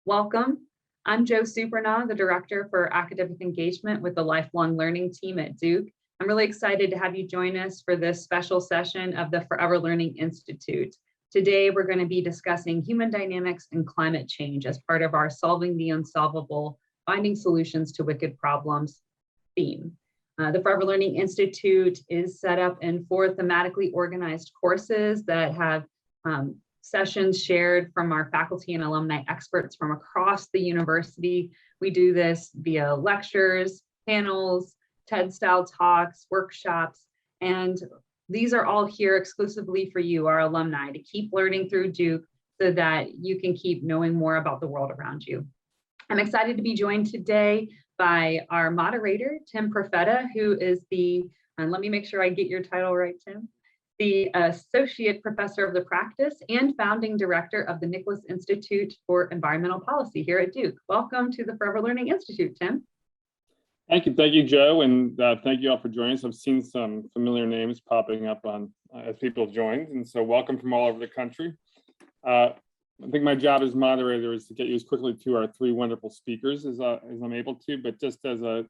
Welcome. I'm Jo Supernaw, the Director for Academic Engagement with the Lifelong Learning team at Duke. I'm really excited to have you join us for this special session of the Forever Learning Institute. Today, we're going to be discussing human dynamics and climate change as part of our Solving the Unsolvable, Finding Solutions to Wicked Problems theme. The Forever Learning Institute is set up in 4 thematically organized courses that have sessions shared from our faculty and alumni experts from across the university. We do this via lectures, panels, TED-style talks, workshops, and these are all here exclusively for you, our alumni, to keep learning through Duke so that you can keep knowing more about the world around you. I'm excited to be joined today by our moderator, Tim Profeta, who is and let me make sure I get your title right, Tim, the Associate Professor of the Practice and Founding Director of the Nicholas Institute for Environmental Policy here at Duke. Welcome to the Forever Learning Institute, Tim. Thank you, Jo, and thank you all for joining us. I've seen some familiar names popping up on as people joined, and so welcome from all over the country. I think my job as moderator is to get you as quickly to our 3 wonderful speakers as I'm able to, but just as a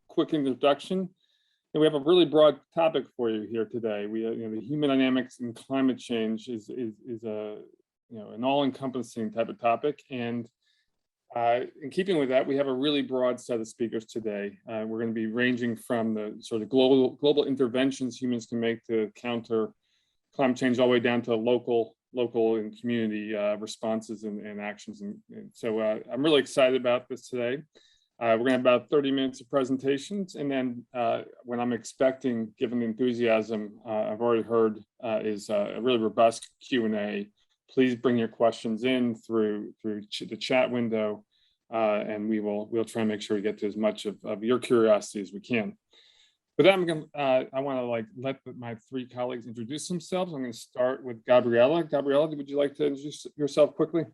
quick introduction, we have a really broad topic for you here today. The human dynamics and climate change is a an all-encompassing type of topic, and in keeping with that, we have a really broad set of speakers today. We're going to be ranging from the sort of global interventions humans can make to counter climate change all the way down to local and community responses and actions. And so I'm really excited about this today. We're going to have about 30 minutes of presentations, and then what I'm expecting, given the enthusiasm I've already heard, is a really robust Q&A. Please bring your questions in through the chat window, and we'll try and make sure we get to as much of your curiosity as we can. With that, I want to let my 3 colleagues introduce themselves. I'm going to start with Gabriella. Gabriella, would you like to introduce yourself quickly?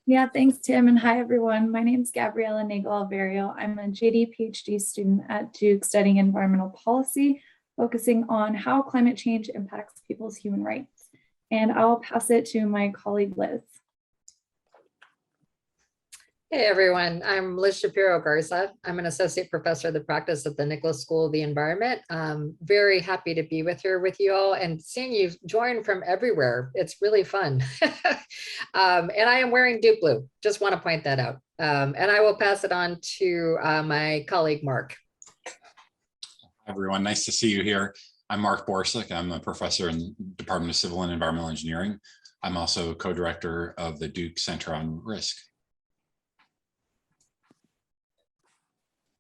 Yeah, thanks, Tim, and hi, everyone. My name is Gabriella Nagel-Alverio. I'm a J.D. Ph.D. student at Duke studying environmental policy, focusing on how climate change impacts people's human rights. And I'll pass it to my colleague, Liz. Hey everyone, I'm Liz Shapiro-Garza. I'm an associate professor of the practice at the Nicholas School of the Environment. Very happy to be here with you all and seeing you join from everywhere. It's really fun. And I am wearing Duke blue, just want to point that out. And I will pass it on to my colleague, Mark. Hi everyone, nice to see you here. I'm Mark Borsuk. I'm a professor in the Department of Civil and Environmental Engineering. I'm also co-director of the Duke Center on Risk.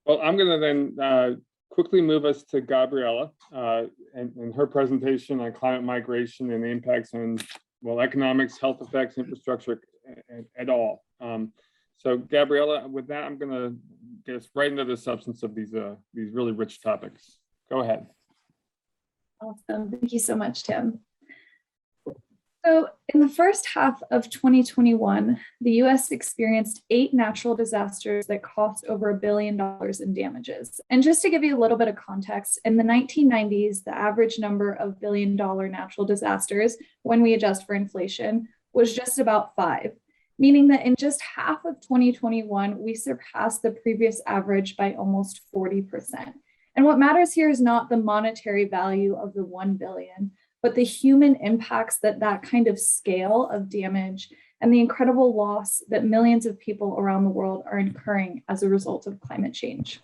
Well, I'm going to then quickly move us to Gabriella and her presentation on climate migration and the impacts on, well, economics, health effects, infrastructure, et al. So Gabriella, with that, I'm going to get us right into the substance of these really rich topics. Go ahead. Awesome. Thank you so much, Tim. So in the first half of 2021, the US experienced 8 natural disasters that cost over $1 billion in damages. And just to give you a little bit of context, in the 1990s, the average number of billion-dollar natural disasters, when we adjust for inflation, was just about 5, meaning that in just half of 2021, we surpassed the previous average by almost 40%. And what matters here is not the monetary value of the 1 billion, but the human impacts that kind of scale of damage and the incredible loss that millions of people around the world are incurring as a result of climate change.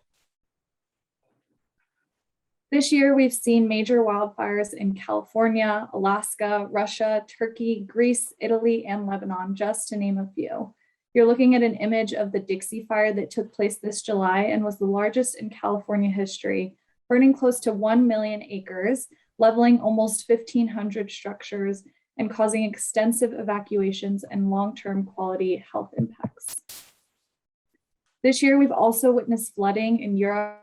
This year, we've seen major wildfires in California, Alaska, Russia, Turkey, Greece, Italy, and Lebanon, just to name a few. You're looking at an image of the Dixie Fire that took place this July and was the largest in California history, burning close to 1 million acres, leveling almost 1,500 structures and causing extensive evacuations and long-term quality health impacts. This year, we've also witnessed flooding in Europe,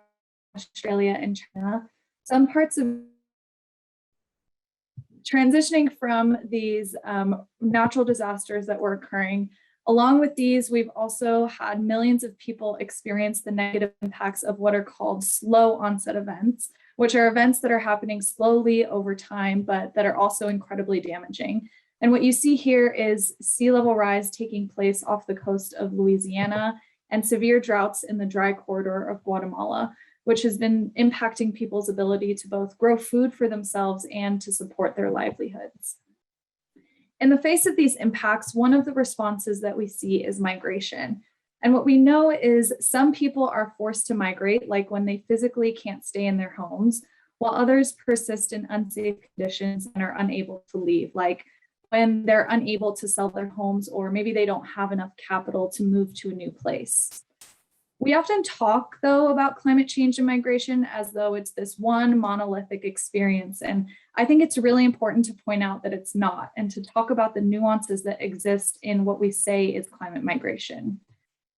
Australia, and China. Some parts of transitioning from these natural disasters that were occurring. Along with these, we've also had millions of people experience the negative impacts of what are called slow onset events, which are events that are happening slowly over time, but that are also incredibly damaging. And what you see here is sea level rise taking place off the coast of Louisiana and severe droughts in the dry corridor of Guatemala, which has been impacting people's ability to both grow food for themselves and to support their livelihoods. In the face of these impacts, one of the responses that we see is migration. And what we know is some people are forced to migrate, like when they physically can't stay in their homes, while others persist in unsafe conditions and are unable to leave, like when they're unable to sell their homes, or maybe they don't have enough capital to move to a new place. We often talk, though, about climate change and migration as though it's this one monolithic experience. And I think it's really important to point out that it's not, and to talk about the nuances that exist in what we say is climate migration.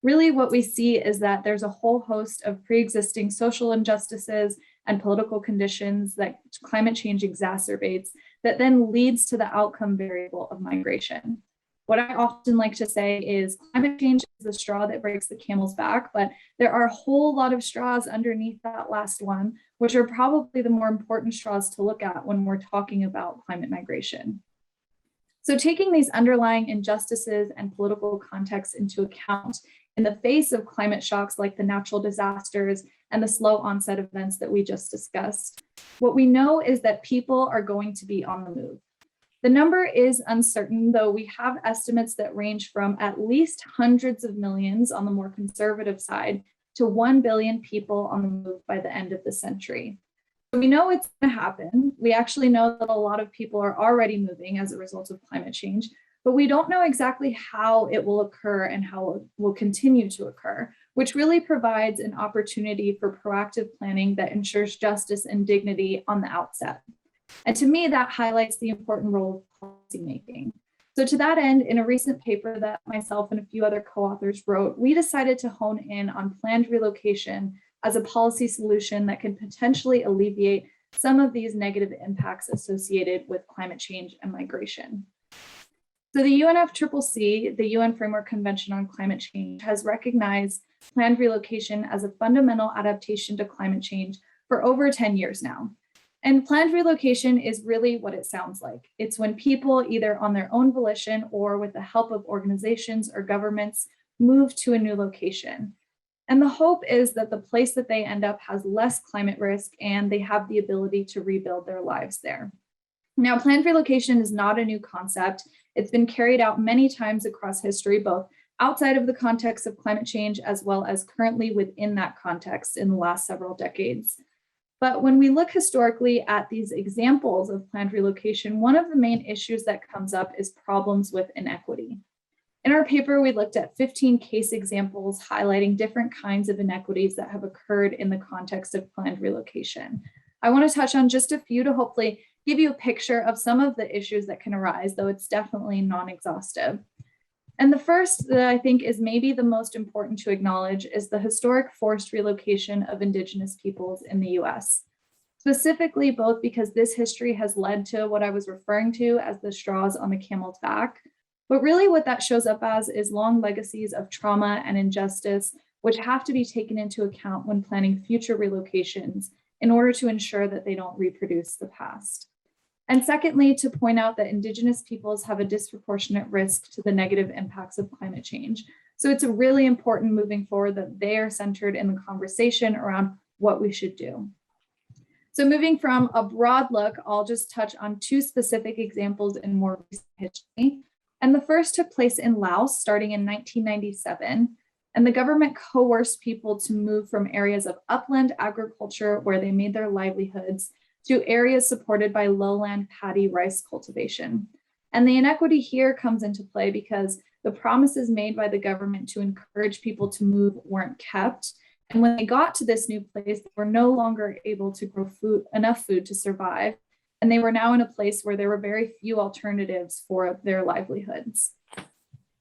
Really, what we see is that there's a whole host of pre-existing social injustices and political conditions that climate change exacerbates that then leads to the outcome variable of migration. What I often like to say is climate change is the straw that breaks the camel's back, but there are a whole lot of straws underneath that last one, which are probably the more important straws to look at when we're talking about climate migration. So taking these underlying injustices and political contexts into account in the face of climate shocks like the natural disasters and the slow onset events that we just discussed, what we know is that people are going to be on the move. The number is uncertain, though we have estimates that range from at least hundreds of millions on the more conservative side to 1 billion people on the move by the end of the century. So we know it's going to happen. We actually know that a lot of people are already moving as a result of climate change, but we don't know exactly how it will occur and how it will continue to occur, which really provides an opportunity for proactive planning that ensures justice and dignity on the outset. And to me, that highlights the important role of policymaking. So to that end, in a recent paper that myself and a few other co-authors wrote, we decided to hone in on planned relocation as a policy solution that can potentially alleviate some of these negative impacts associated with climate change and migration. So the UNFCCC, the UN Framework Convention on Climate Change, has recognized planned relocation as a fundamental adaptation to climate change for over 10 years now. And planned relocation is really what it sounds like. It's when people, either on their own volition or with the help of organizations or governments, move to a new location. And the hope is that the place that they end up has less climate risk and they have the ability to rebuild their lives there. Now, planned relocation is not a new concept. It's been carried out many times across history, both outside of the context of climate change as well as currently within that context in the last several decades. But when we look historically at these examples of planned relocation, one of the main issues that comes up is problems with inequity. In our paper, we looked at 15 case examples highlighting different kinds of inequities that have occurred in the context of planned relocation. I want to touch on just a few to hopefully give you a picture of some of the issues that can arise, though it's definitely non-exhaustive. And the first that I think is maybe the most important to acknowledge is the historic forced relocation of Indigenous peoples in the US. Specifically, both because this history has led to what I was referring to as the straws on the camel's back, but really what that shows up as is long legacies of trauma and injustice, which have to be taken into account when planning future relocations in order to ensure that they don't reproduce the past. And secondly, to point out that Indigenous peoples have a disproportionate risk to the negative impacts of climate change. So it's really important moving forward that they are centered in the conversation around what we should do. So moving from a broad look, I'll just touch on two specific examples in more recent history. And the first took place in Laos starting in 1997. And the government coerced people to move from areas of upland agriculture where they made their livelihoods to areas supported by lowland paddy rice cultivation. And the inequity here comes into play because the promises made by the government to encourage people to move weren't kept. And when they got to this new place, they were no longer able to grow enough food to survive. And they were now in a place where there were very few alternatives for their livelihoods.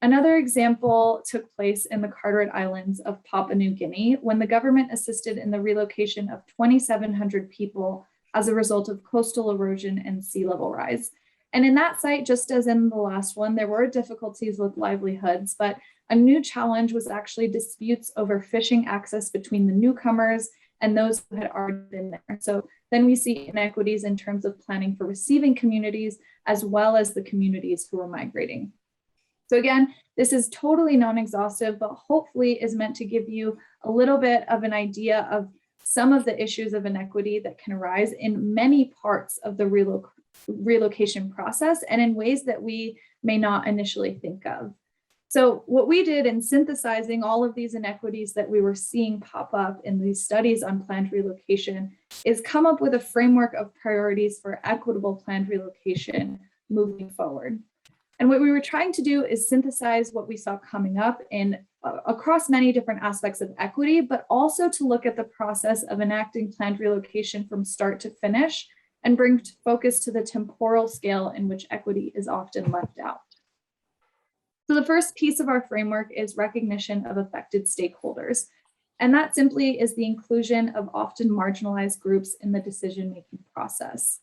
Another example took place in the Carteret Islands of Papua New Guinea when the government assisted in the relocation of 2,700 people as a result of coastal erosion and sea level rise. And in that site, just as in the last one, there were difficulties with livelihoods, but a new challenge was actually disputes over fishing access between the newcomers and those who had already been there. So then we see inequities in terms of planning for receiving communities, as well as the communities who are migrating. So again, this is totally non-exhaustive, but hopefully is meant to give you a little bit of an idea of some of the issues of inequity that can arise in many parts of the relocation process and in ways that we may not initially think of. So what we did in synthesizing all of these inequities that we were seeing pop up in these studies on planned relocation is come up with a framework of priorities for equitable planned relocation moving forward. And what we were trying to do is synthesize what we saw coming up in across many different aspects of equity, but also to look at the process of enacting planned relocation from start to finish and bring focus to the temporal scale in which equity is often left out. So the first piece of our framework is recognition of affected stakeholders. And that simply is the inclusion of often marginalized groups in the decision-making process.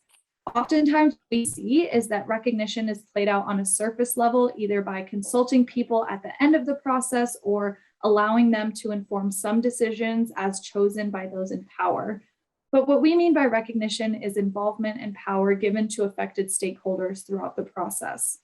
Oftentimes what we see is that recognition is played out on a surface level, either by consulting people at the end of the process or allowing them to inform some decisions as chosen by those in power. But what we mean by recognition is involvement and power given to affected stakeholders throughout the process.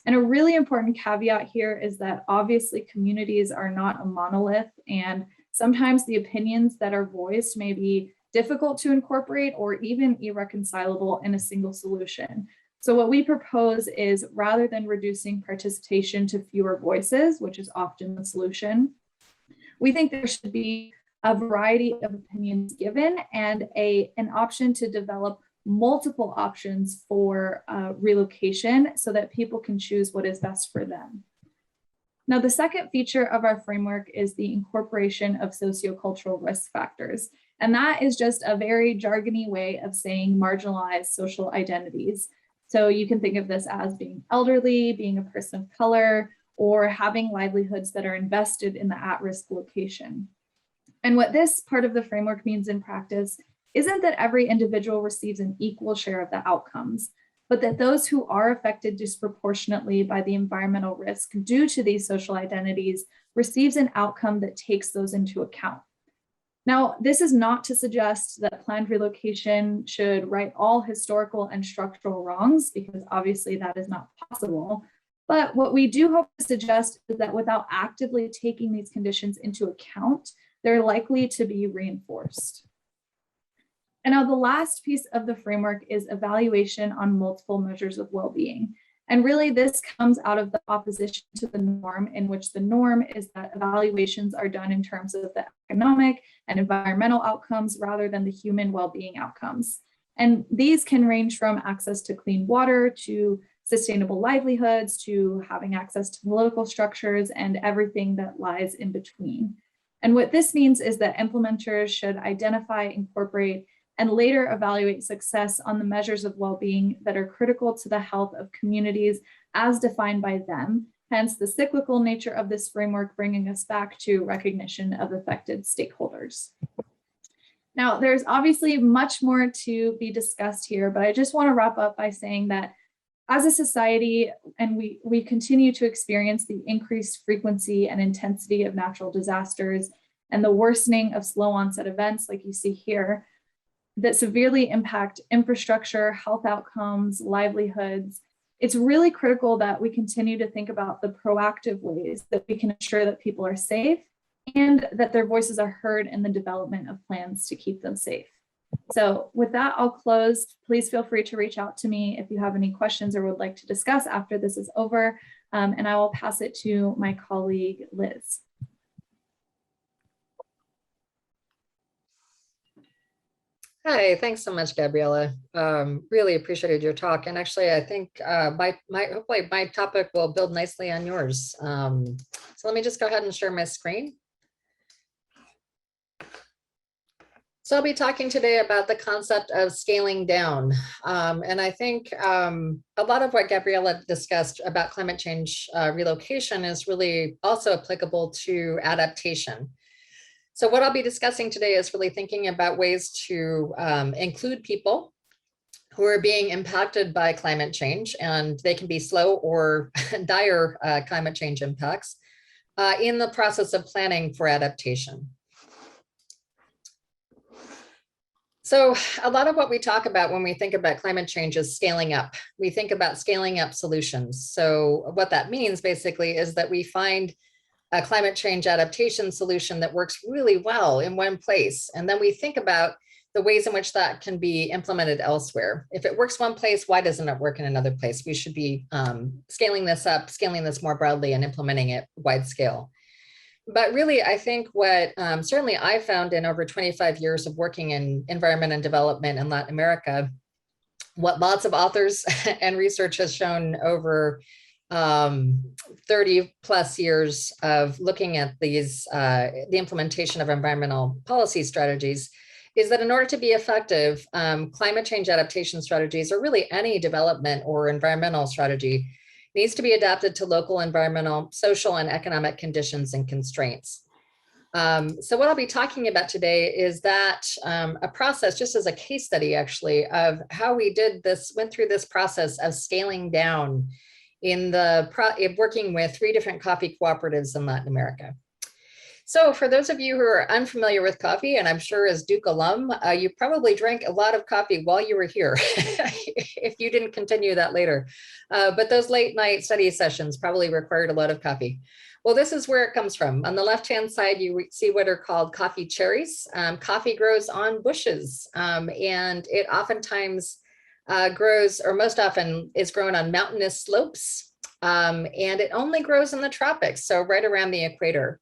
And a really important caveat here is that obviously communities are not a monolith, and sometimes the opinions that are voiced may be difficult to incorporate or even irreconcilable in a single solution. So what we propose is, rather than reducing participation to fewer voices, which is often the solution, we think there should be a variety of opinions given and an option to develop multiple options for relocation so that people can choose what is best for them. Now, the second feature of our framework is the incorporation of sociocultural risk factors. And that is just a very jargony way of saying marginalized social identities. So you can think of this as being elderly, being a person of color, or having livelihoods that are invested in the at-risk location. And what this part of the framework means in practice isn't that every individual receives an equal share of the outcomes, but that those who are affected disproportionately by the environmental risk due to these social identities receives an outcome that takes those into account. Now, this is not to suggest that planned relocation should right all historical and structural wrongs, because obviously that is not possible. But what we do hope to suggest is that without actively taking these conditions into account, they're likely to be reinforced. And now the last piece of the framework is evaluation on multiple measures of well-being. And really this comes out of the opposition to the norm, in which the norm is that evaluations are done in terms of the economic and environmental outcomes rather than the human well-being outcomes. And these can range from access to clean water, to sustainable livelihoods, to having access to political structures, and everything that lies in between. And what this means is that implementers should identify, incorporate, and later evaluate success on the measures of well-being that are critical to the health of communities as defined by them. Hence the cyclical nature of this framework, bringing us back to recognition of affected stakeholders. Now, there's obviously much more to be discussed here, but I just want to wrap up by saying that as a society, and we continue to experience the increased frequency and intensity of natural disasters and the worsening of slow onset events like you see here, that severely impact infrastructure, health outcomes, livelihoods, it's really critical that we continue to think about the proactive ways that we can ensure that people are safe and that their voices are heard in the development of plans to keep them safe. So with that, I'll close. Please feel free to reach out to me if you have any questions or would like to discuss after this is over, and I will pass it to my colleague, Liz. Hi, thanks so much, Gabriella. Really appreciated your talk. And actually, I think hopefully my topic will build nicely on yours. So let me just go ahead and share my screen. So I'll be talking today about the concept of scaling down. And I think a lot of what Gabriella discussed about climate change relocation is really also applicable to adaptation. So what I'll be discussing today is really thinking about ways to include people who are being impacted by climate change, and they can be slow or dire climate change impacts in the process of planning for adaptation. So a lot of what we talk about when we think about climate change is scaling up. We think about scaling up solutions. So what that means basically is that we find a climate change adaptation solution that works really well in one place. And then we think about the ways in which that can be implemented elsewhere. If it works one place, why doesn't it work in another place? We should be scaling this up, scaling this more broadly and implementing it wide scale. But really, I think what certainly I found in over 25 years of working in environment and development in Latin America, what lots of authors and research has shown over 30 plus years of looking at these, the implementation of environmental policy strategies, is that in order to be effective, climate change adaptation strategies, or really any development or environmental strategy, needs to be adapted to local environmental, social, and economic conditions and constraints. So what I'll be talking about today is that a process, just as a case study actually, of how we went through this process of scaling down in working with 3 different coffee cooperatives in Latin America. So for those of you who are unfamiliar with coffee, and I'm sure as Duke alum, you probably drank a lot of coffee while you were here, if you didn't continue that later. But those late night study sessions probably required a lot of coffee. Well, this is where it comes from. On the left-hand side, you see what are called coffee cherries. Coffee grows on bushes, and it oftentimes grows, or most often is grown on mountainous slopes, and it only grows in the tropics, so right around the equator.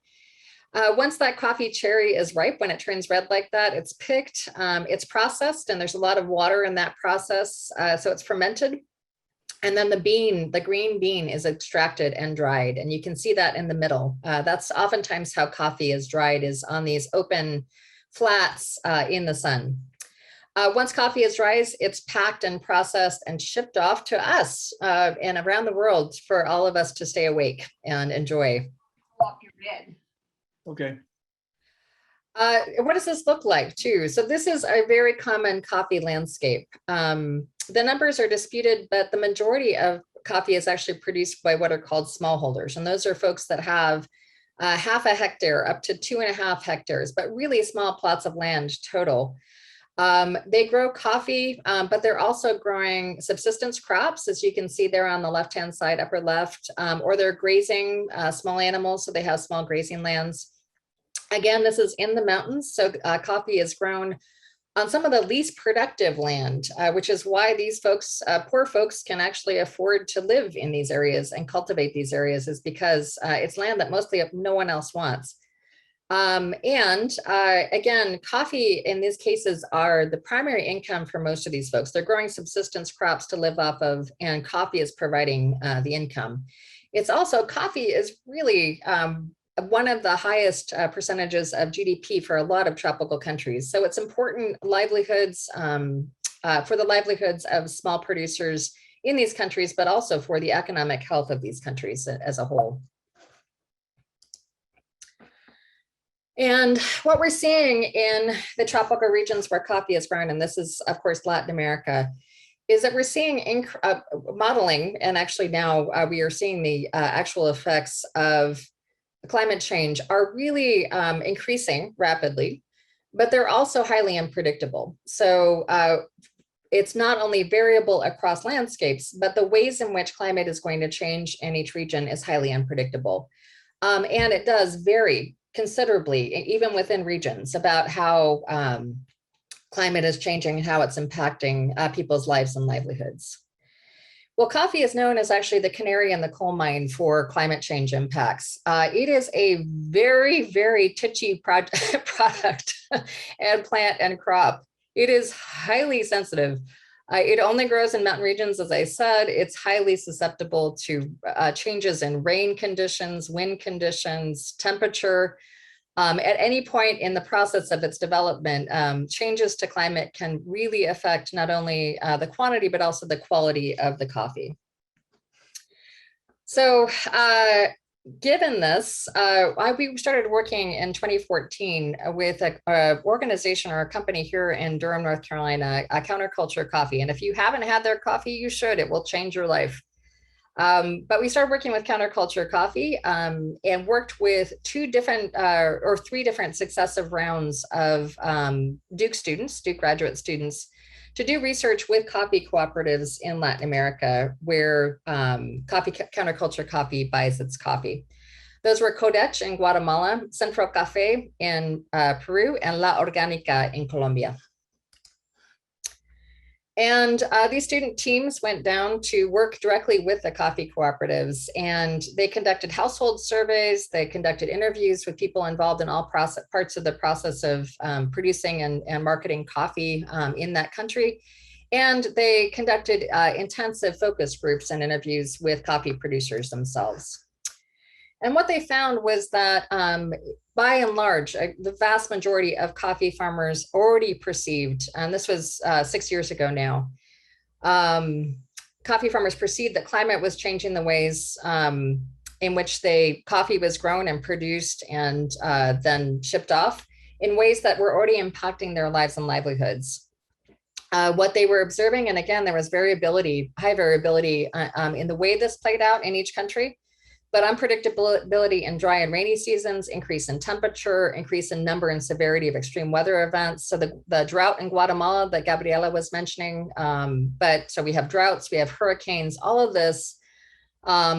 Once that coffee cherry is ripe, when it turns red like that, it's picked, it's processed, and there's a lot of water in that process, so it's fermented. And then the green bean is extracted and dried, and you can see that in the middle. That's oftentimes how coffee is dried, is on these open flats in the sun. Once coffee is dry, it's packed and processed and shipped off to us and around the world for all of us to stay awake and enjoy. Okay. What does this look like too? So this is a very common coffee landscape. The numbers are disputed, but the majority of coffee is actually produced by what are called smallholders. And those are folks that have half a hectare up to 2.5 hectares, but really small plots of land total. They grow coffee, but they're also growing subsistence crops, as you can see there on the left-hand side, upper left, or they're grazing small animals, so they have small grazing lands. Again, this is in the mountains, so coffee is grown on some of the least productive land, which is why these folks, poor folks, can actually afford to live in these areas and cultivate these areas, is because it's land that mostly no one else wants. Again, coffee in these cases are the primary income for most of these folks. They're growing subsistence crops to live off of, and coffee is providing the income. It's also, coffee is really one of the highest percentages of GDP for a lot of tropical countries. So it's important livelihoods for the livelihoods of small producers in these countries, but also for the economic health of these countries as a whole. And what we're seeing in the tropical regions where coffee is grown, and this is, of course, Latin America, is that we're seeing modeling, and actually now we are seeing the actual effects of climate change are really increasing rapidly, but they're also highly unpredictable. So it's not only variable across landscapes, but the ways in which climate is going to change in each region is highly unpredictable. And it does vary considerably, even within regions, about how climate is changing and how it's impacting people's lives and livelihoods. Well, coffee is known as actually the canary in the coal mine for climate change impacts. It is a very, very touchy product and plant and crop. It is highly sensitive. It only grows in mountain regions, as I said. It's highly susceptible to changes in rain conditions, wind conditions, temperature. At any point in the process of its development, changes to climate can really affect not only the quantity, but also the quality of the coffee. So given this, we started working in 2014 with an organization or a company here in Durham, North Carolina, Counterculture Coffee. And if you haven't had their coffee, you should. It will change your life. But we started working with Counterculture Coffee and worked with three different successive rounds of Duke graduate students, to do research with coffee cooperatives in Latin America, where Counterculture Coffee buys its coffee. Those were Codech in Guatemala, Centro Café in Peru, and La Orgánica in Colombia. And these student teams went down to work directly with the coffee cooperatives, and they conducted household surveys. They conducted interviews with people involved in all parts of the process of producing and marketing coffee in that country. And they conducted intensive focus groups and interviews with coffee producers themselves. And what they found was that by and large, the vast majority of coffee farmers already perceived, and this was 6 years ago now, coffee farmers perceived that climate was changing the ways in which coffee was grown and produced and then shipped off in ways that were already impacting their lives and livelihoods. What they were observing, and again, there was high variability in the way this played out in each country, but unpredictability in dry and rainy seasons, increase in temperature, increase in number and severity of extreme weather events. So the drought in Guatemala that Gabriella was mentioning, so we have droughts, we have hurricanes, all of this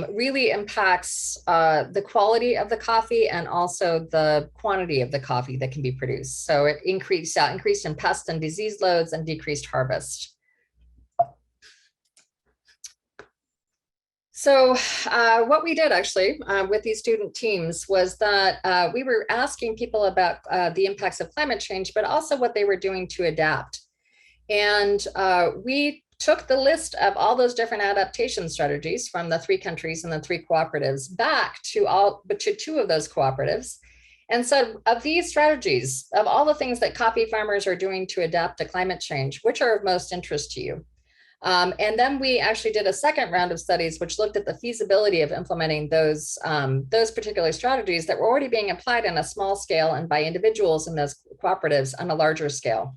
really impacts the quality of the coffee and also the quantity of the coffee that can be produced. So it increased in pest and disease loads and decreased harvest. So what we did actually with these student teams was that we were asking people about the impacts of climate change, but also what they were doing to adapt. And we took the list of all those different adaptation strategies from the 3 countries and the 3 cooperatives back to 2 of those cooperatives. And so of these strategies, of all the things that coffee farmers are doing to adapt to climate change, which are of most interest to you? And then we actually did a second round of studies, which looked at the feasibility of implementing those particular strategies that were already being applied on a small scale and by individuals in those cooperatives on a larger scale.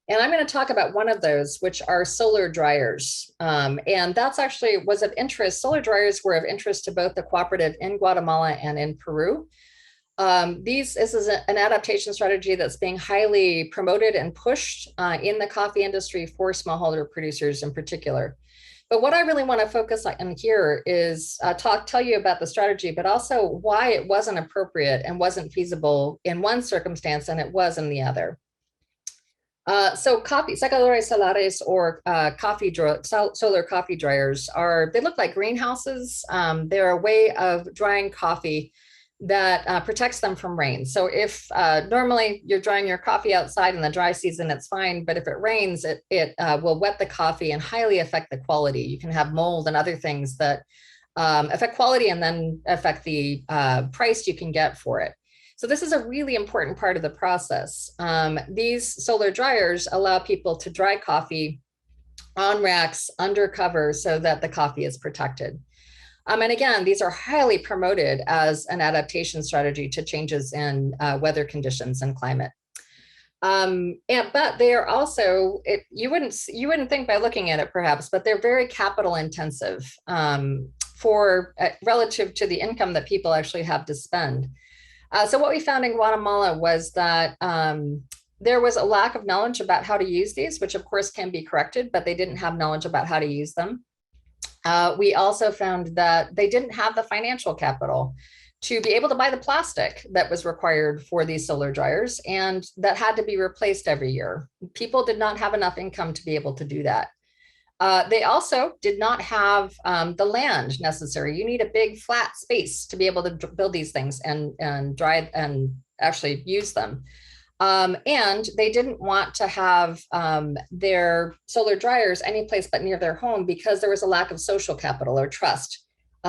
And I'm going to talk about one of those, which are solar dryers. And that's actually was of interest. Solar dryers were of interest to both the cooperative in Guatemala and in Peru. This is an adaptation strategy that's being highly promoted and pushed in the coffee industry for smallholder producers in particular. But what I really want to focus on here is tell you about the strategy, but also why it wasn't appropriate and wasn't feasible in one circumstance and it was in the other. So secadores solares or solar coffee dryers they look like greenhouses. They're a way of drying coffee that protects them from rain. So if normally you're drying your coffee outside in the dry season, it's fine. But if it rains, it will wet the coffee and highly affect the quality. You can have mold and other things that affect quality and then affect the price you can get for it. So this is a really important part of the process. These solar dryers allow people to dry coffee on racks under cover so that the coffee is protected. And again, these are highly promoted as an adaptation strategy to changes in weather conditions and climate. But they are also, you wouldn't think by looking at it perhaps, but they're very capital intensive relative to the income that people actually have to spend. So what we found in Guatemala was that there was a lack of knowledge about how to use these, which of course can be corrected, but they didn't have knowledge about how to use them. We also found that they didn't have the financial capital to be able to buy the plastic that was required for these solar dryers and that had to be replaced every year. People did not have enough income to be able to do that. They also did not have the land necessary. You need a big flat space to be able to build these things and dry and actually use them. And they didn't want to have their solar dryers anyplace but near their home because there was a lack of social capital or trust.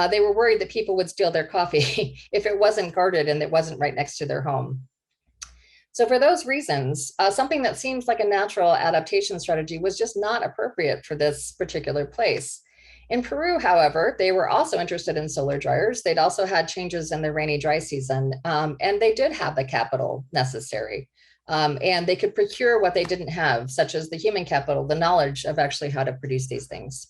They were worried that people would steal their coffee if it wasn't guarded and it wasn't right next to their home. So for those reasons, something that seems like a natural adaptation strategy was just not appropriate for this particular place. In Peru, however, they were also interested in solar dryers. They'd also had changes in the rainy dry season, and they did have the capital necessary. And they could procure what they didn't have, such as the human capital, the knowledge of actually how to produce these things.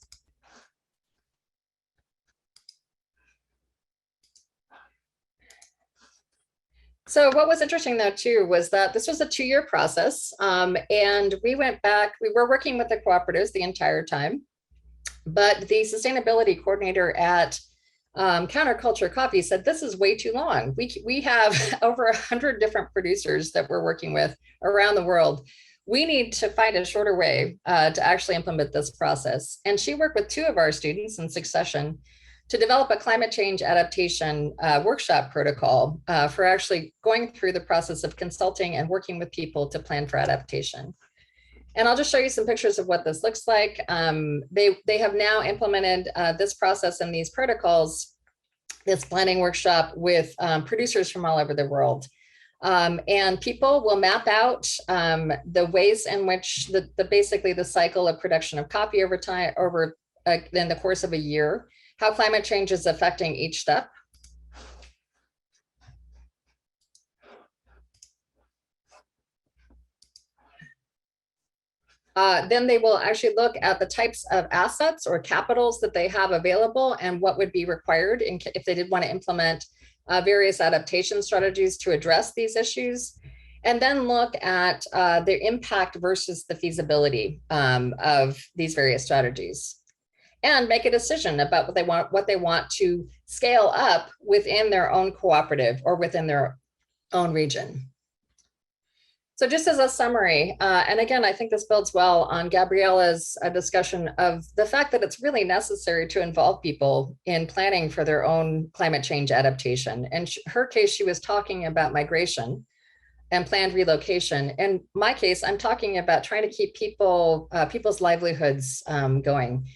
So what was interesting though too was that this was a 2-year process, and we went back, we were working with the cooperatives the entire time, but the sustainability coordinator at Counterculture Coffee said, this is way too long. We have over 100 different producers that we're working with around the world. We need to find a shorter way to actually implement this process. And she worked with 2 of our students in succession to develop a climate change adaptation workshop protocol for actually going through the process of consulting and working with people to plan for adaptation. And I'll just show you some pictures of what this looks like. They have now implemented this process and these protocols, this planning workshop with producers from all over the world. And people will map out the ways in which basically the cycle of production of coffee over time, in the course of a year, how climate change is affecting each step. Then they will actually look at the types of assets or capitals that they have available and what would be required if they did want to implement various adaptation strategies to address these issues. And then look at the impact versus the feasibility of these various strategies, and make a decision about what they want to scale up within their own cooperative or within their own region. So just as a summary, and again, I think this builds well on Gabriella's discussion of the fact that it's really necessary to involve people in planning for their own climate change adaptation. In her case, she was talking about migration and planned relocation. In my case, I'm talking about trying to keep people's livelihoods going.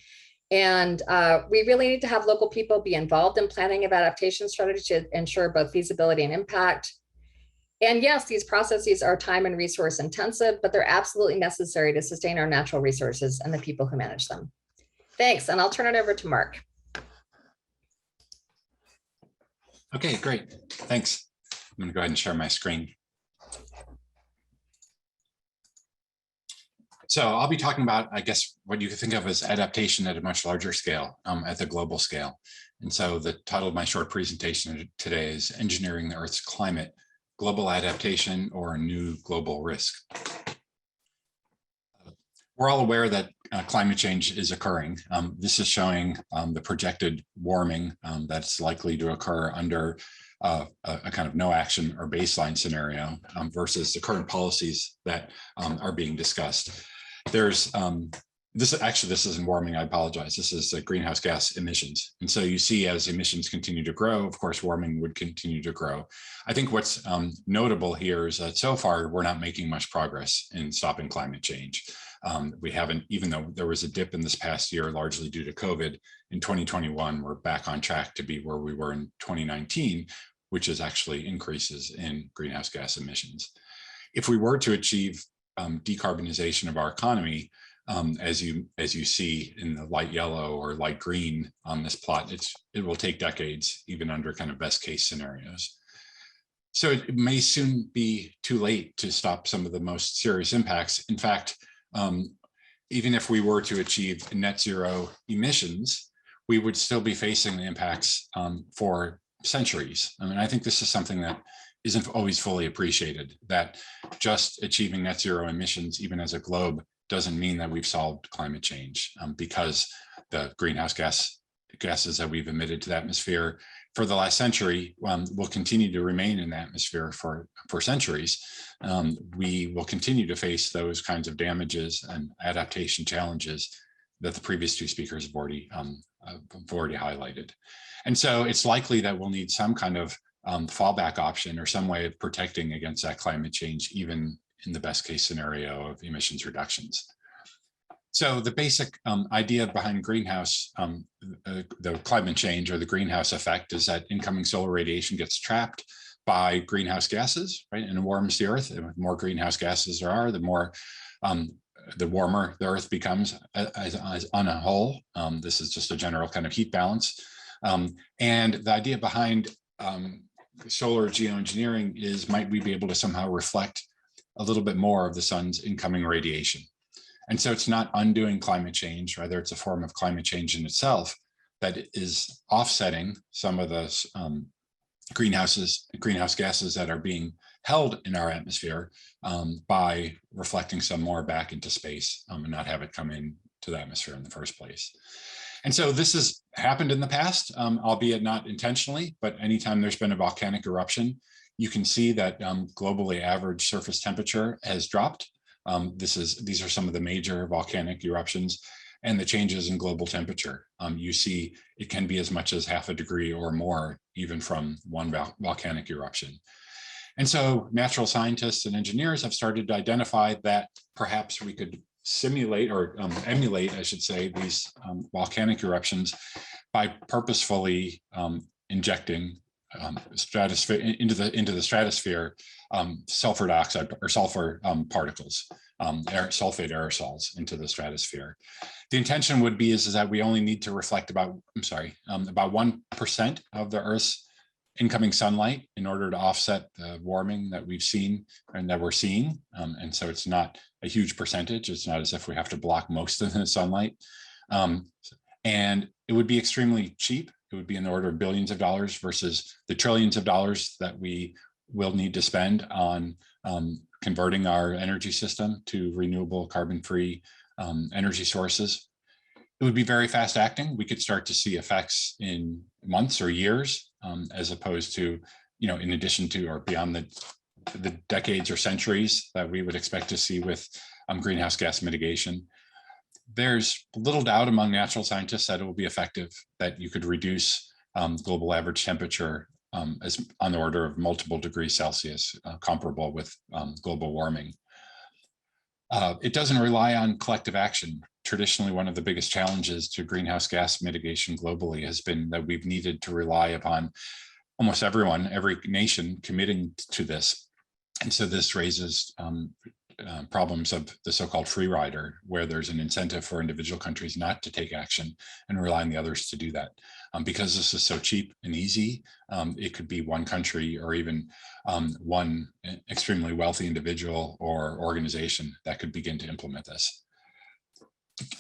And we really need to have local people be involved in planning of adaptation strategies to ensure both feasibility and impact. And yes, these processes are time and resource intensive, but they're absolutely necessary to sustain our natural resources and the people who manage them. Thanks, and I'll turn it over to Mark. Okay, great, thanks. I'm gonna go ahead and share my screen. So I'll be talking about, I guess, what you could think of as adaptation at a much larger scale, at the global scale. And so the title of my short presentation today is Engineering the Earth's Climate, Global Adaptation or a New Global Risk. We're all aware that climate change is occurring. This is showing the projected warming that's likely to occur under a kind of no action or baseline scenario versus the current policies that are being discussed. There's this isn't warming, I apologize. This is greenhouse gas emissions. And so you see as emissions continue to grow, of course, warming would continue to grow. I think what's notable here is that so far we're not making much progress in stopping climate change. We haven't, even though there was a dip in this past year, largely due to COVID, in 2021, we're back on track to be where we were in 2019, which is actually increases in greenhouse gas emissions. If we were to achieve decarbonization of our economy, as you see in the light yellow or light green on this plot, it will take decades, even under kind of best case scenarios. So it may soon be too late to stop some of the most serious impacts. In fact, even if we were to achieve net zero emissions, we would still be facing the impacts for centuries. I mean, I think this is something that isn't always fully appreciated, that just achieving net zero emissions, even as a globe, doesn't mean that we've solved climate change, because the greenhouse gases that we've emitted to the atmosphere for the last century will continue to remain in the atmosphere for centuries. We will continue to face those kinds of damages and adaptation challenges that the previous 2 speakers have already highlighted. And so it's likely that we'll need some kind of fallback option or some way of protecting against that climate change, even in the best case scenario of emissions reductions. So the basic idea behind greenhouse, the climate change or the greenhouse effect, is that incoming solar radiation gets trapped by greenhouse gases, right? And it warms the earth. And the more greenhouse gases there are, the more, the warmer the earth becomes as on a whole. This is just a general kind of heat balance. And the idea behind solar geoengineering is, might we be able to somehow reflect a little bit more of the sun's incoming radiation? And so it's not undoing climate change, rather it's a form of climate change in itself that is offsetting some of the greenhouse gases that are being held in our atmosphere by reflecting some more back into space and not have it come into the atmosphere in the first place. And so this has happened in the past, albeit not intentionally, but anytime there's been a volcanic eruption, you can see that globally average surface temperature has dropped. These are some of the major volcanic eruptions, and the changes in global temperature. You see it can be as much as 0.5 degree or more, even from one volcanic eruption. And so natural scientists and engineers have started to identify that perhaps we could simulate or emulate, I should say, these volcanic eruptions by purposefully injecting into the stratosphere sulfur dioxide or sulfur particles, sulfate aerosols into the stratosphere. The intention would be is that we only need to reflect about 1% of the Earth's incoming sunlight in order to offset the warming that we've seen and that we're seeing. And so it's not a huge percentage. It's not as if we have to block most of the sunlight. And it would be extremely cheap. It would be in the order of billions of dollars versus the trillions of dollars that we will need to spend on converting our energy system to renewable carbon-free energy sources. It would be very fast acting. We could start to see effects in months or years, as opposed to, in addition to or beyond the decades or centuries that we would expect to see with greenhouse gas mitigation. There's little doubt among natural scientists that it will be effective, that you could reduce global average temperature as on the order of multiple degrees Celsius, comparable with global warming. It doesn't rely on collective action. Traditionally, one of the biggest challenges to greenhouse gas mitigation globally has been that we've needed to rely upon almost everyone, every nation committing to this. And so this raises problems of the so-called free rider, where there's an incentive for individual countries not to take action and rely on the others to do that. Because this is so cheap and easy, it could be one country or even one extremely wealthy individual or organization that could begin to implement this.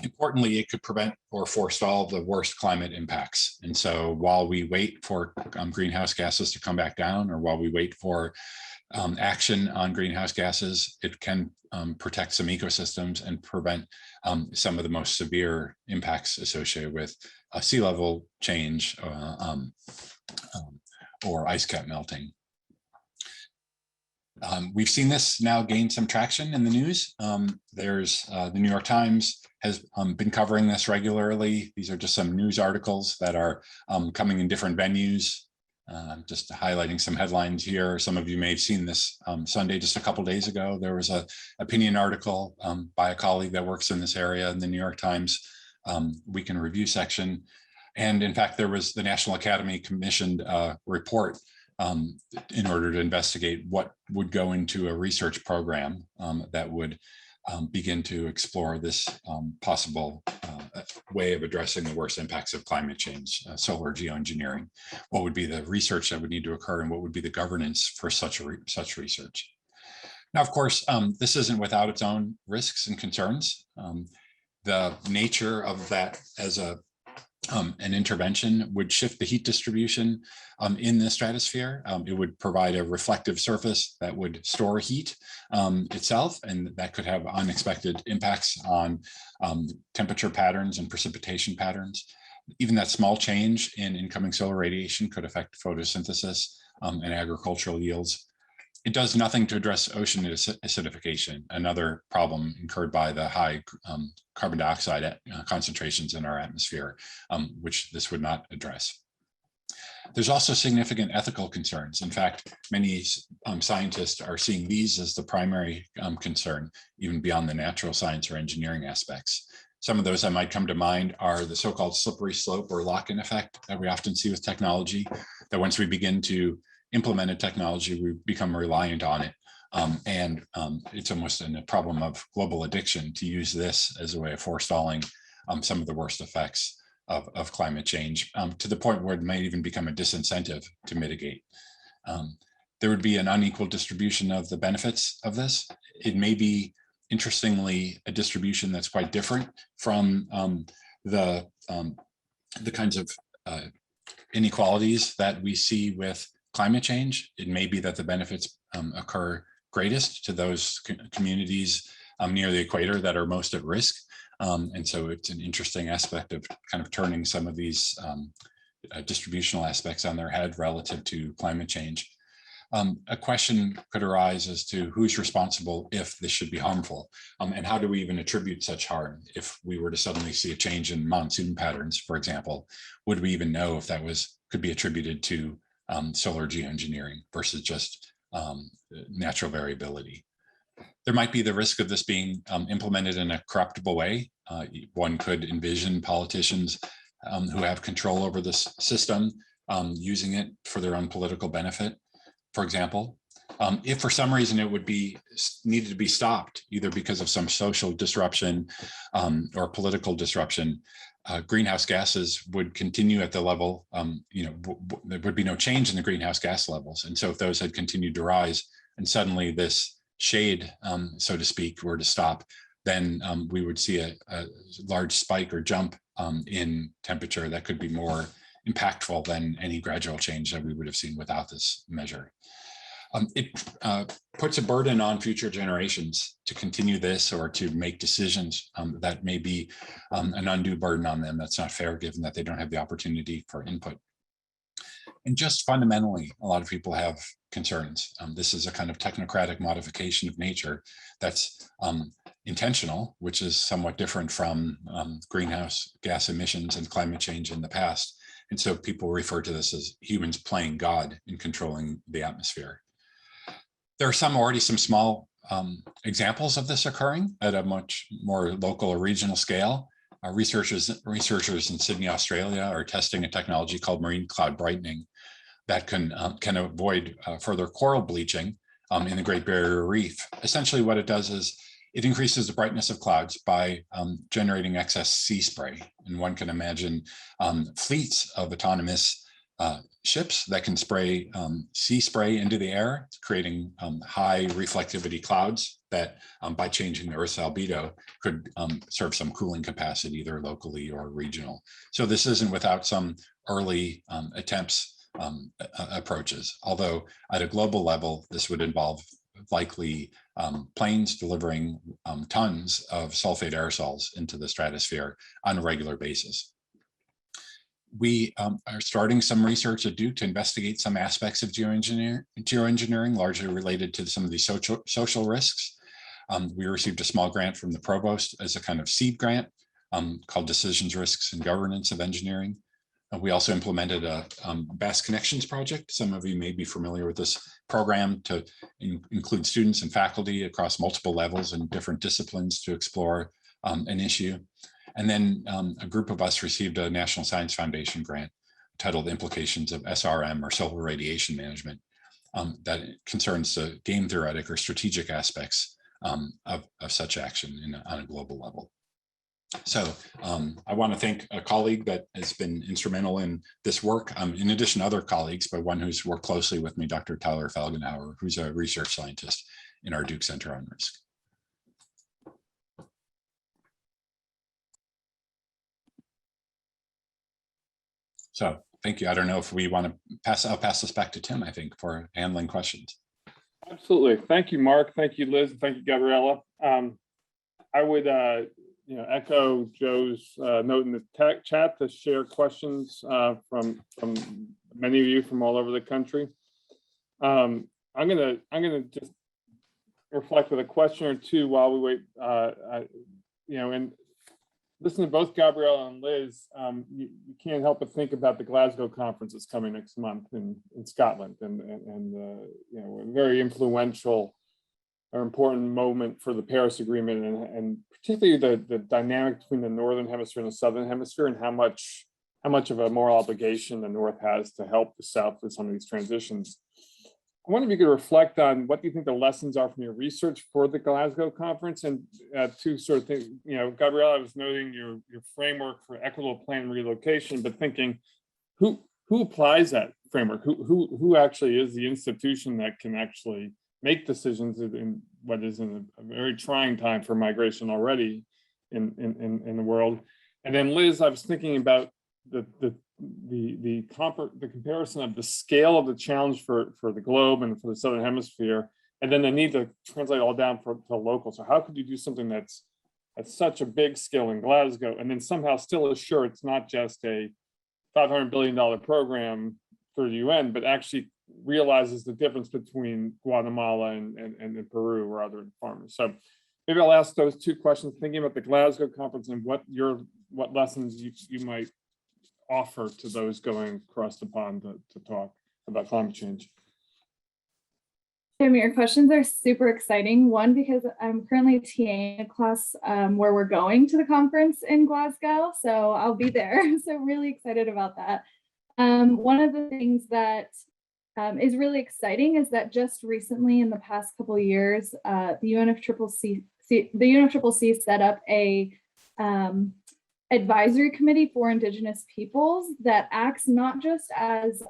Importantly, it could prevent or forestall the worst climate impacts. And so while we wait for greenhouse gases to come back down, or while we wait for action on greenhouse gases, it can protect some ecosystems and prevent some of the most severe impacts associated with sea level change or ice cap melting. We've seen this now gain some traction in the news. There's the New York Times has been covering this regularly. These are just some news articles that are coming in different venues. Just highlighting some headlines here. Some of you may have seen this Sunday, just a couple of days ago. There was an opinion article by a colleague that works in this area in the New York Times Week in Review section. And in fact, there was the National Academy commissioned a report in order to investigate what would go into a research program that would begin to explore this possible way of addressing the worst impacts of climate change, solar geoengineering. What would be the research that would need to occur, and what would be the governance for such research? Now, of course, this isn't without its own risks and concerns. The nature of that as an intervention would shift the heat distribution in the stratosphere. It would provide a reflective surface that would store heat itself, and that could have unexpected impacts on temperature patterns and precipitation patterns. Even that small change in incoming solar radiation could affect photosynthesis and agricultural yields. It does nothing to address ocean acidification, another problem incurred by the high carbon dioxide concentrations in our atmosphere, which this would not address. There's also significant ethical concerns. In fact, many scientists are seeing these as the primary concern, even beyond the natural science or engineering aspects. Some of those that might come to mind are the so-called slippery slope or lock-in effect that we often see with technology, that once we begin to implement a technology, we become reliant on it. It's almost a problem of global addiction to use this as a way of forestalling some of the worst effects of climate change, to the point where it might even become a disincentive to mitigate. There would be an unequal distribution of the benefits of this. It may be, interestingly, a distribution that's quite different from the kinds of inequalities that we see with climate change, it may be that the benefits occur greatest to those communities near the equator that are most at risk. And so it's an interesting aspect of kind of turning some of these distributional aspects on their head relative to climate change. A question could arise as to who's responsible if this should be harmful, and how do we even attribute such harm? If we were to suddenly see a change in monsoon patterns, for example, would we even know if that could be attributed to solar geoengineering versus just natural variability? There might be the risk of this being implemented in a corruptible way. One could envision politicians who have control over this system using it for their own political benefit. For example, if for some reason it would be needed to be stopped, either because of some social disruption or political disruption, greenhouse gases would continue at the level, there would be no change in the greenhouse gas levels. And so if those had continued to rise and suddenly this shade, so to speak, were to stop, then we would see a large spike or jump in temperature that could be more impactful than any gradual change that we would have seen without this measure. It puts a burden on future generations to continue this or to make decisions that may be an undue burden on them. That's not fair, given that they don't have the opportunity for input. And just fundamentally, a lot of people have concerns. This is a kind of technocratic modification of nature that's intentional, which is somewhat different from greenhouse gas emissions and climate change in the past. And so people refer to this as humans playing God in controlling the atmosphere. There are already some small examples of this occurring at a much more local or regional scale. Researchers in Sydney, Australia are testing a technology called marine cloud brightening that can avoid further coral bleaching in the Great Barrier Reef. Essentially what it does is it increases the brightness of clouds by generating excess sea spray. And one can imagine fleets of autonomous ships that can spray sea spray into the air, creating high reflectivity clouds that by changing the Earth's albedo could serve some cooling capacity, either locally or regional. So this isn't without some early attempts approaches, although at a global level, this would involve likely planes delivering tons of sulfate aerosols into the stratosphere on a regular basis. We are starting some research at Duke to investigate some aspects of geoengineering, largely related to some of these social risks. We received a small grant from the provost as a kind of seed grant called Decisions, Risks, and Governance of Engineering. We also implemented a Vast Connections project. Some of you may be familiar with this program to include students and faculty across multiple levels and different disciplines to explore an issue. And then a group of us received a National Science Foundation grant titled Implications of SRM, or Solar Radiation Management, that concerns the game theoretic or strategic aspects of such action on a global level. So I want to thank a colleague that has been instrumental in this work, in addition to other colleagues, but one who's worked closely with me, Dr. Tyler Felgenhauer, who's a research scientist in our Duke Center on Risk. So thank you. I don't know if we want to I'll pass this back to Tim, I think, for handling questions. Absolutely. Thank you, Mark. Thank you, Liz. Thank you, Gabriella. I would echo Joe's note in the chat to share questions from many of you from all over the country. I'm gonna just reflect with a question or two while we wait. And listen to both Gabriella and Liz. You can't help but think about the Glasgow conference that's coming next month in Scotland, and a very influential or important moment for the Paris Agreement, and particularly the dynamic between the Northern Hemisphere and the Southern Hemisphere, and how much of a moral obligation the North has to help the South with some of these transitions. I wonder if you could reflect on what do you think the lessons are from your research for the Glasgow conference, and two sort of things. Gabriella, I was noting your framework for equitable plan relocation, but thinking who applies that framework? Who actually is the institution that can actually make decisions in what is in a very trying time for migration already in the world? And then Liz, I was thinking about the the comparison of the scale of the challenge for the globe and for the Southern Hemisphere, and then the need to translate all down to local. So how could you do something that's at such a big scale in Glasgow, and then somehow still assure it's not just a $500 billion program through the UN, but actually realizes the difference between Guatemala and Peru or other farmers. So maybe I'll ask those two questions, thinking about the Glasgow conference and what lessons you might offer to those going across the pond to talk about climate change. Tim, your questions are super exciting. One, because I'm currently TAing a class where we're going to the conference in Glasgow, so I'll be there. So really excited about that. One of the things that is really exciting is that just recently, in the past couple of years, the UNFCCC set up a advisory committee for Indigenous peoples that acts not just as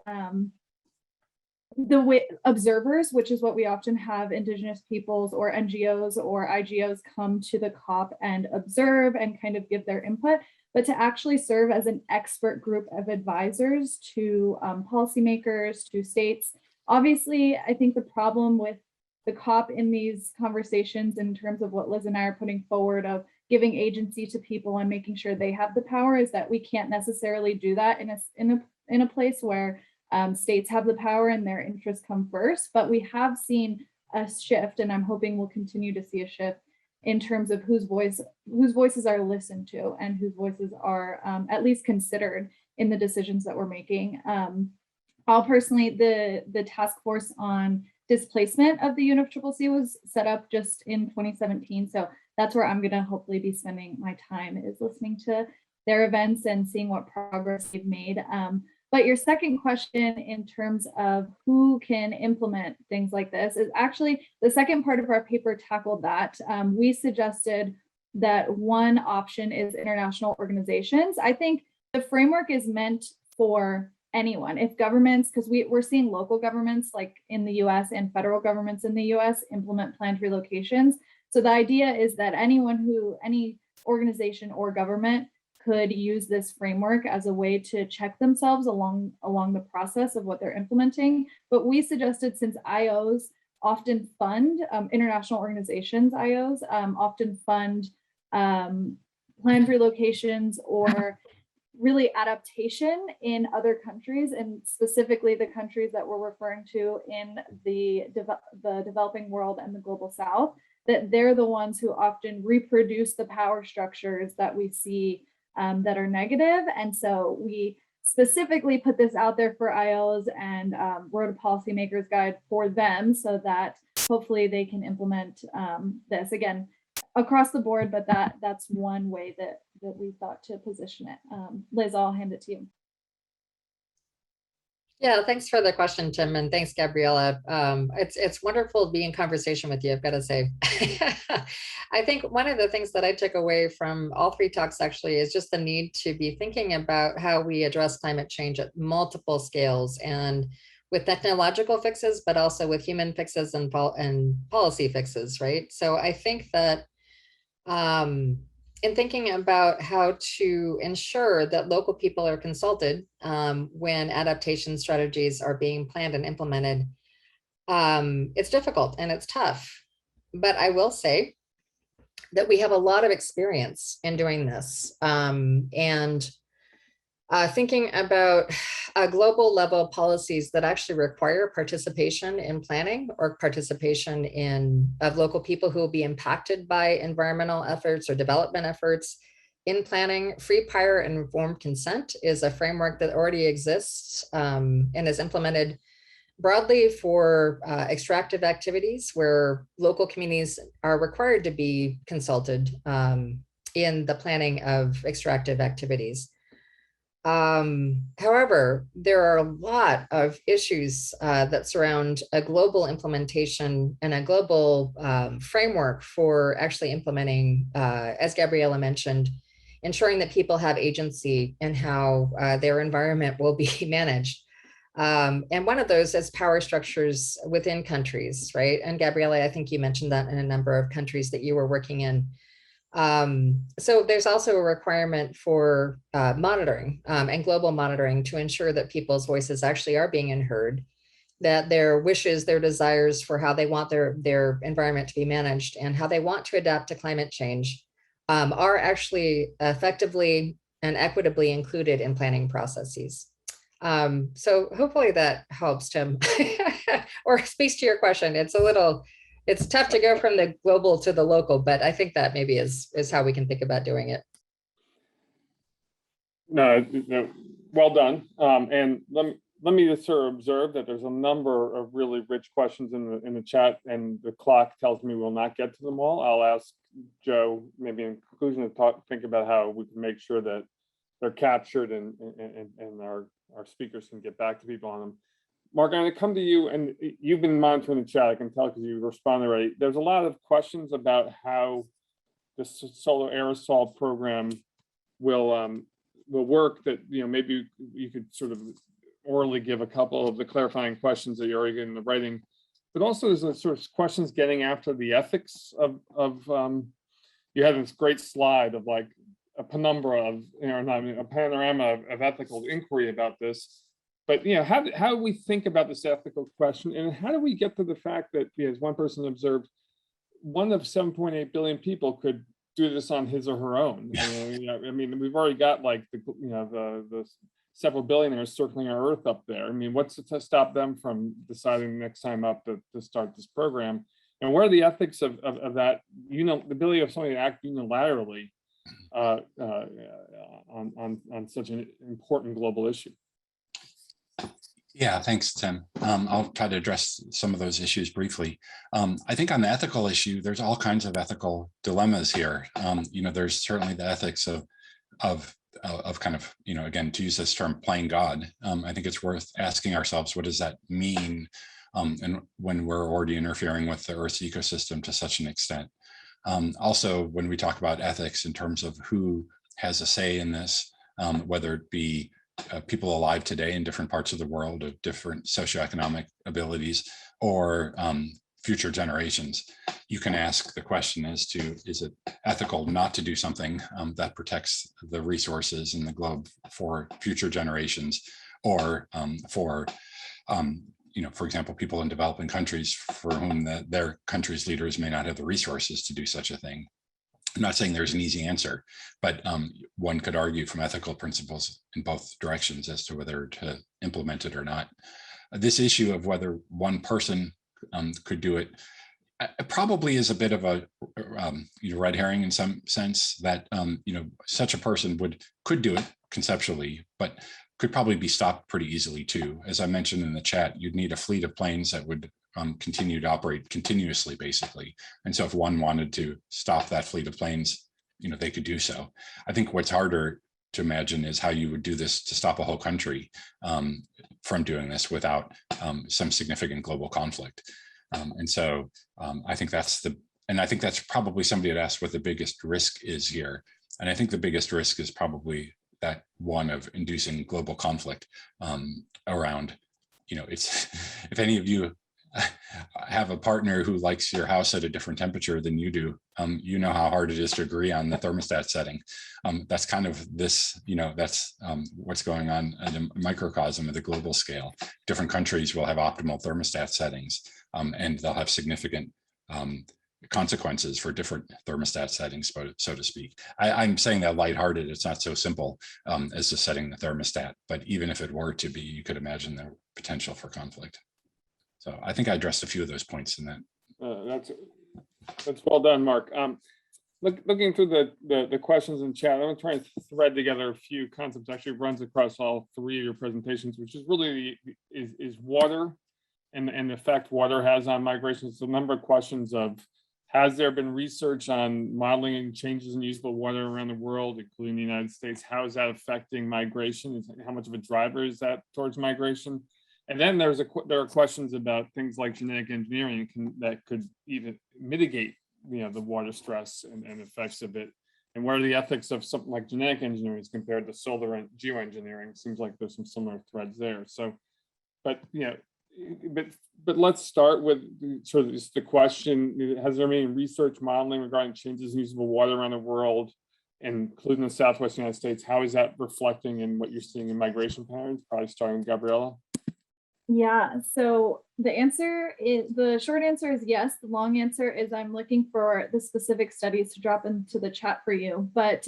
observers, which is what we often have Indigenous peoples or NGOs or IGOs come to the COP and observe and kind of give their input, but to actually serve as an expert group of advisors to policymakers, to states. Obviously, I think the problem with the COP in these conversations in terms of what Liz and I are putting forward of giving agency to people and making sure they have the power is that we can't necessarily do that in a place where states have the power and their interests come first. But we have seen a shift, and I'm hoping we'll continue to see a shift in terms of whose voices are listened to and whose voices are at least considered in the decisions that we're making. I'll personally, the task force on displacement of the UNFCCC was set up just in 2017. So that's where I'm gonna hopefully be spending my time, is listening to their events and seeing what progress they've made. But your second question in terms of who can implement things like this is actually the second part of our paper tackled that. We suggested that one option is international organizations. I think the framework is meant for anyone. If governments, because we're seeing local governments like in the US and federal governments in the US implement planned relocations. So the idea is that any organization or government could use this framework as a way to check themselves along the process of what they're implementing. But we suggested, since IOs often fund, international organizations, IOs often fund planned relocations or really adaptation in other countries, and specifically the countries that we're referring to in the developing world and the global south, that they're the ones who often reproduce the power structures that we see that are negative. And so we specifically put this out there for IOs and wrote a policymakers guide for them so that hopefully they can implement this again across the board, but that's one way that we thought to position it. Liz, I'll hand it to you. Yeah, thanks for the question, Tim, and thanks, Gabriella. It's wonderful to be in conversation with you, I've got to say. I think one of the things that I took away from all three talks actually is just the need to be thinking about how we address climate change at multiple scales, and with technological fixes, but also with human fixes and policy fixes, right? So I think that in thinking about how to ensure that local people are consulted when adaptation strategies are being planned and implemented, it's difficult and it's tough. But I will say that we have a lot of experience in doing this. Thinking about global level policies that actually require participation in planning or participation of local people who will be impacted by environmental efforts or development efforts in planning. Free, prior, and informed consent is a framework that already exists and is implemented broadly for extractive activities where local communities are required to be consulted in the planning of extractive activities. However, there are a lot of issues that surround a global implementation and a global framework for actually implementing, as Gabriella mentioned, ensuring that people have agency in how their environment will be managed. And one of those is power structures within countries, right? And Gabriella, I think you mentioned that in a number of countries that you were working in. So there's also a requirement for monitoring and global monitoring to ensure that people's voices actually are being heard, that their wishes, their desires for how they want their environment to be managed and how they want to adapt to climate change are actually effectively and equitably included in planning processes. So hopefully that helps, Tim, or speaks to your question. It's tough to go from the global to the local, but I think that maybe is how we can think about doing it. No, well done. And let me just sort of observe that there's a number of really rich questions in the chat, and the clock tells me we'll not get to them all. I'll ask Joe, maybe in conclusion, to think about how we can make sure that they're captured and our speakers can get back to people on them. Mark, I'm going to come to you, and you've been monitoring the chat. I can tell because you responded already. There's a lot of questions about how the solar aerosol program will work. That maybe you could sort of orally give a couple of the clarifying questions that you're already getting in the writing, but also there's a sort of questions getting after the ethics of you had this great slide of like a penumbra of a panorama of ethical inquiry about this. But how do we think about this ethical question, and how do we get to the fact that, as one person observed, one of 7.8 billion people could do this on his or her own? I mean, we've already got like the several billionaires circling our Earth up there. I mean, what's to stop them from deciding next time up to start this program? And where are the ethics of that? The ability of somebody to act unilaterally on such an important global issue. Yeah, thanks, Tim. I'll try to address some of those issues briefly. I think on the ethical issue, there's all kinds of ethical dilemmas here. There's certainly the ethics of kind of, again, to use this term, playing God. I think it's worth asking ourselves, what does that mean? And when we're already interfering with the Earth's ecosystem to such an extent. Also, when we talk about ethics in terms of who has a say in this, whether it be people alive today in different parts of the world of different socioeconomic abilities, or future generations, you can ask the question as to, is it ethical not to do something that protects the resources in the globe for future generations, or for example, people in developing countries for whom their country's leaders may not have the resources to do such a thing. I'm not saying there's an easy answer, but one could argue from ethical principles in both directions as to whether to implement it or not. This issue of whether one person could do it probably is a bit of a red herring in some sense, that such a person could do it conceptually, but could probably be stopped pretty easily too. As I mentioned in the chat, you'd need a fleet of planes that would continue to operate continuously, basically. And so if one wanted to stop that fleet of planes, they could do so. I think what's harder to imagine is how you would do this to stop a whole country from doing this without some significant global conflict. And so I think that's probably somebody had asked what the biggest risk is here. And I think the biggest risk is probably that one of inducing global conflict around, if any of you have a partner who likes your house at a different temperature than you do, you know how hard it is to agree on the thermostat setting. That's kind of this, that's what's going on at a microcosm of the global scale. Different countries will have optimal thermostat settings, and they'll have significant consequences for different thermostat settings, so to speak. I'm saying that lighthearted. It's not so simple as just setting the thermostat, but even if it were to be, you could imagine the potential for conflict. So I think I addressed a few of those points in that. That's well done, Mark. Looking through the questions in chat, I'm going to try and thread together a few concepts. Actually, runs across all three of your presentations, which is really is water and the effect water has on migration. It's a number of questions of, has there been research on modeling changes in usable water around the world, including the United States? How is that affecting migration? How much of a driver is that towards migration? And then there are questions about things like genetic engineering that could even mitigate the water stress and effects of it. And what are the ethics of something like genetic engineering as compared to solar and geoengineering? Seems like there's some similar threads there. So, but but let's start with sort of just the question: has there been any research modeling regarding changes in use of water around the world, including the Southwest United States? How is that reflecting in what you're seeing in migration patterns? Probably starting with Gabriella. Yeah, so the short answer is yes. The long answer is I'm looking for the specific studies to drop into the chat for you. But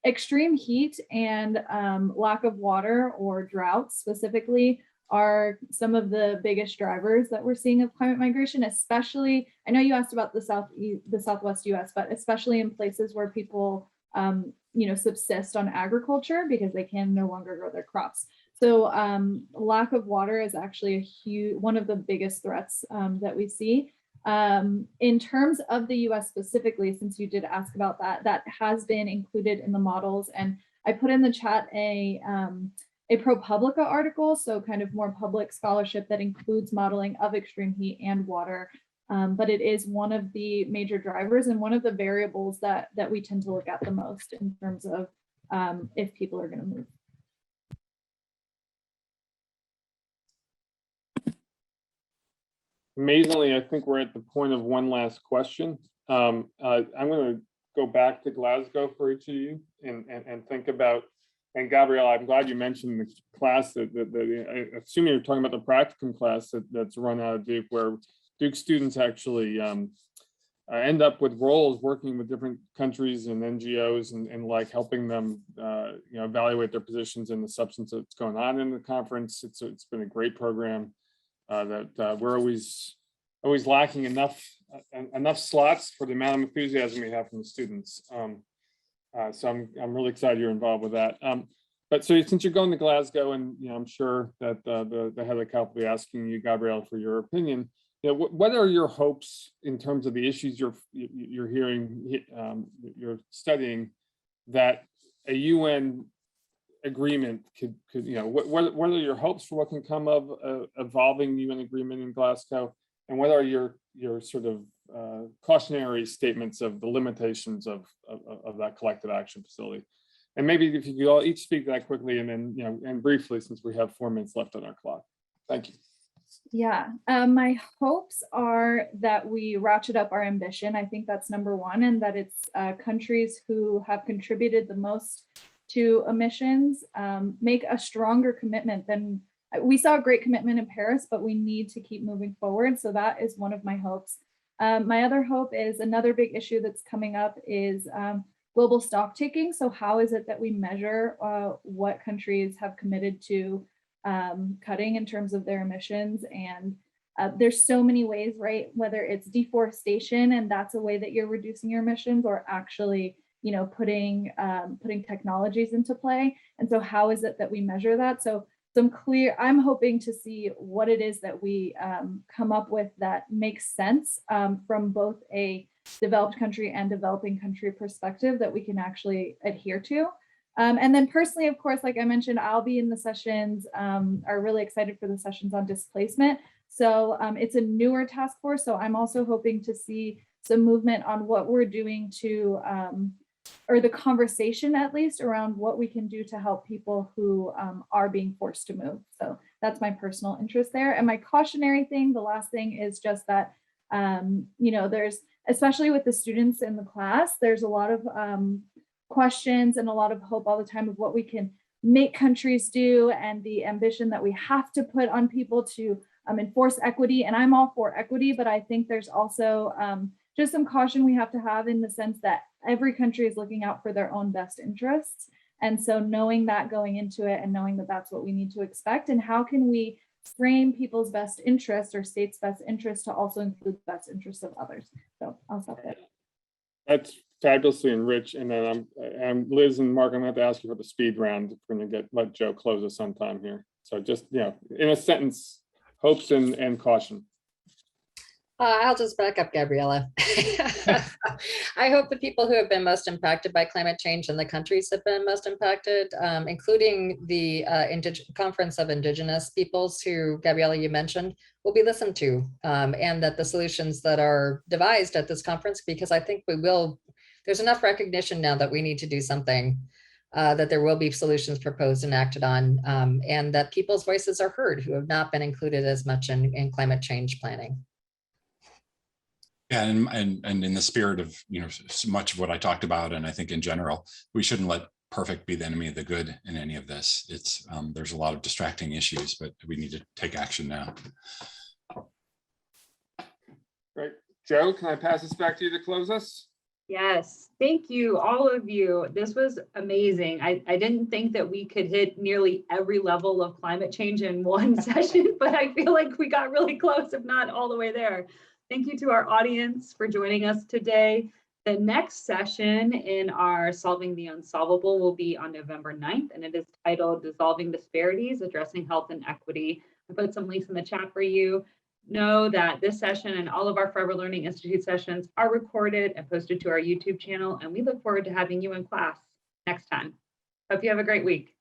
extreme heat and lack of water or drought specifically are some of the biggest drivers that we're seeing of climate migration, especially, I know you asked about the Southwest US, but especially in places where people subsist on agriculture because they can no longer grow their crops. So lack of water is actually one of the biggest threats that we see. In terms of the US specifically, since you did ask about that, that has been included in the models. And I put in the chat a ProPublica article, so kind of more public scholarship that includes modeling of extreme heat and water. But it is one of the major drivers and one of the variables that we tend to look at the most in terms of if people are going to move. Amazingly, I think we're at the point of one last question. I'm going to go back to Glasgow for each of you and think about, and Gabriel, I'm glad you mentioned the class that I assume you're talking about the practicum class that's run out of Duke, where Duke students actually end up with roles working with different countries and NGOs and like helping them evaluate their positions in the substance that's going on in the conference. It's been a great program. That we're always lacking enough slots for the amount of enthusiasm we have from the students. So I'm really excited you're involved with that. But so since you're going to Glasgow, and I'm sure that the head of the CAL will be asking you, Gabriel, for your opinion. What are your hopes in terms of the issues you're hearing, you're studying, that a UN agreement could what are your hopes for what can come of evolving UN agreement in Glasgow, and what are your sort of cautionary statements of the limitations of that collective action facility? And maybe if you could all each speak that quickly and then and briefly, since we have 4 minutes left on our clock. Thank you. Yeah, my hopes are that we ratchet up our ambition. I think that's number one, and that it's countries who have contributed the most to emissions make a stronger commitment than we saw. A great commitment in Paris, but we need to keep moving forward. So that is one of my hopes. My other hope is another big issue that's coming up is global stock taking. So how is it that we measure what countries have committed to cutting in terms of their emissions? And there's so many ways, right? Whether it's deforestation, and that's a way that you're reducing your emissions, or actually putting technologies into play. And so how is it that we measure that? So I'm hoping to see what it is that we come up with that makes sense from both a developed country and developing country perspective that we can actually adhere to. And then personally, of course, like I mentioned, I'll be in the sessions, are really excited for the sessions on displacement. So it's a newer task force. So I'm also hoping to see some movement on what we're doing to or the conversation at least around what we can do to help people who are being forced to move. So that's my personal interest there. And my cautionary thing, the last thing is just that, there's, especially with the students in the class, there's a lot of questions and a lot of hope all the time of what we can make countries do and the ambition that we have to put on people to enforce equity. And I'm all for equity, but I think there's also just some caution we have to have in the sense that every country is looking out for their own best interests. And so knowing that going into it and knowing that that's what we need to expect, and how can we frame people's best interest or states' best interest to also include the best interests of others. So I'll stop there. That's fabulously enriched. And then I'm Liz and Mark, I'm going to have to ask you for the speed round. We're going to let Joe close us sometime here. So just, in a sentence, hopes and caution. I'll just back up Gabriella. I hope the people who have been most impacted by climate change and the countries that have been most impacted, including the Conference of Indigenous Peoples, who, Gabriella, you mentioned, will be listened to, and that the solutions that are devised at this conference, because I think there's enough recognition now that we need to do something that there will be solutions proposed and acted on, and that people's voices are heard who have not been included as much in climate change planning. Yeah, and in the spirit of, you know, so much of what I talked about, and I think in general, we shouldn't let perfect be the enemy of the good in any of this. It's there's a lot of distracting issues, but we need to take action now. Great. Joe, can I pass this back to you to close us? Yes, thank you, all of you. This was amazing. I didn't think that we could hit nearly every level of climate change in one session, but I feel like we got really close, if not all the way there. Thank you to our audience for joining us today. The next session in our Solving the Unsolvable will be on November 9th, and it is titled Dissolving Disparities, Addressing Health and Equity. I put some links in the chat for you. Know that this session and all of our Forever Learning Institute sessions are recorded and posted to our YouTube channel, and we look forward to having you in class next time. Hope you have a great week.